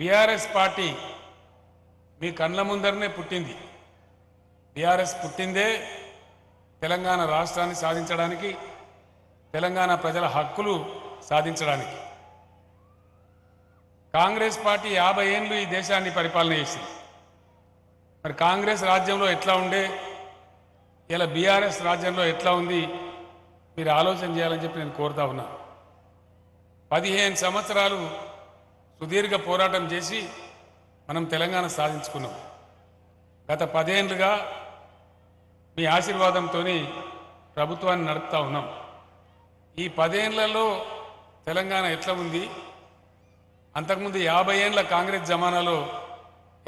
BRS party మీ కళ్ళ ముందరనే పుట్టింది. BRS పుట్టిందే తెలంగాణ రాష్ట్రాన్ని సాధించడానికి, తెలంగాణ ప్రజల హక్కులు సాధించడానికి. కాంగ్రెస్ పార్టీ 50 ఏళ్ళు ఈ దేశాన్ని పరిపాలన చేసింది. మరి కాంగ్రెస్ రాజ్యంలో ఎట్లా ఉండే, ఇలా బీఆర్ఎస్ రాజ్యంలో ఎట్లా ఉంది, మీరు ఆలోచన చేయాలని చెప్పి నేను కోరుతా ఉన్నా. 15 సంవత్సరాలు సుదీర్ఘ పోరాటం చేసి మనం తెలంగాణ సాధించుకున్నాం. గత 10 ఏళ్ళుగా మీ ఆశీర్వాదంతో ప్రభుత్వాన్ని నడుపుతా ఉన్నాం. ఈ 10 ఏళ్లలో తెలంగాణ ఎట్లా ఉంది, అంతకుముందు 50 ఏళ్ల కాంగ్రెస్ జమానాలో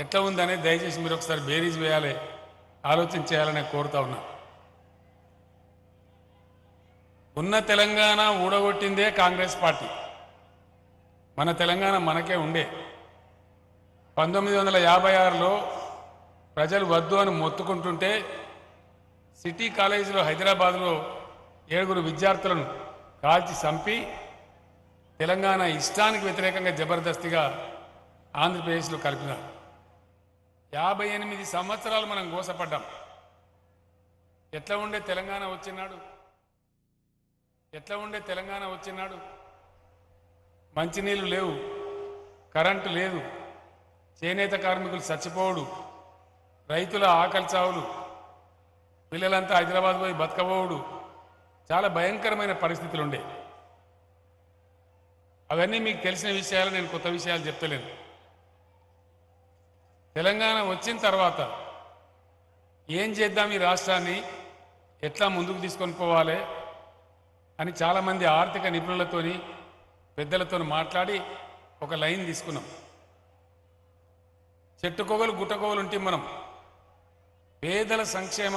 ఎట్లా ఉందనే దయచేసి మీరు ఒకసారి బేరీజ్ వేయాలి, ఆలోచన చేయాలని కోరుతా ఉన్నా. ఉన్న తెలంగాణ ఊడగొట్టిందే కాంగ్రెస్ పార్టీ. మన తెలంగాణ మనకే ఉండే. 1956లో ప్రజలు వద్దు అని మొత్తుకుంటుంటే సిటీ కాలేజీలో హైదరాబాద్లో 7 విద్యార్థులను కాల్చి చంపి తెలంగాణ ఇష్టానికి వ్యతిరేకంగా జబర్దస్తిగా ఆంధ్రప్రదేశ్లో కలిపినారు. 58 సంవత్సరాలు మనం గోసపడ్డాం. ఎట్లా ఉండే తెలంగాణ వచ్చినాడు, ఎట్లా ఉండే తెలంగాణ వచ్చినాడు. మంచినీళ్ళు లేవు, కరెంటు లేదు, చేనేత కార్మికులు చచ్చిపోవుడు, రైతుల ఆకలి చావులు, పిల్లలంతా హైదరాబాద్ పోయి బతకబోవుడు, చాలా భయంకరమైన పరిస్థితులు ఉండే. అవన్నీ మీకు తెలిసిన విషయాలు, నేను కొత్త విషయాలు చెప్తలేను. తెలంగాణ వచ్చిన తర్వాత ఏం చేద్దాం, ఈ రాష్ట్రాన్ని ఎట్లా ముందుకు తీసుకొని పోవాలి అని చాలామంది ఆర్థిక నిపుణులతోని పెద్దలతో మాట్లాడి ఒక లైన్ తీసుకున్నాం. చెట్టుకోగలు గుట్టకోగలు ఉంటే మనం పేదల సంక్షేమ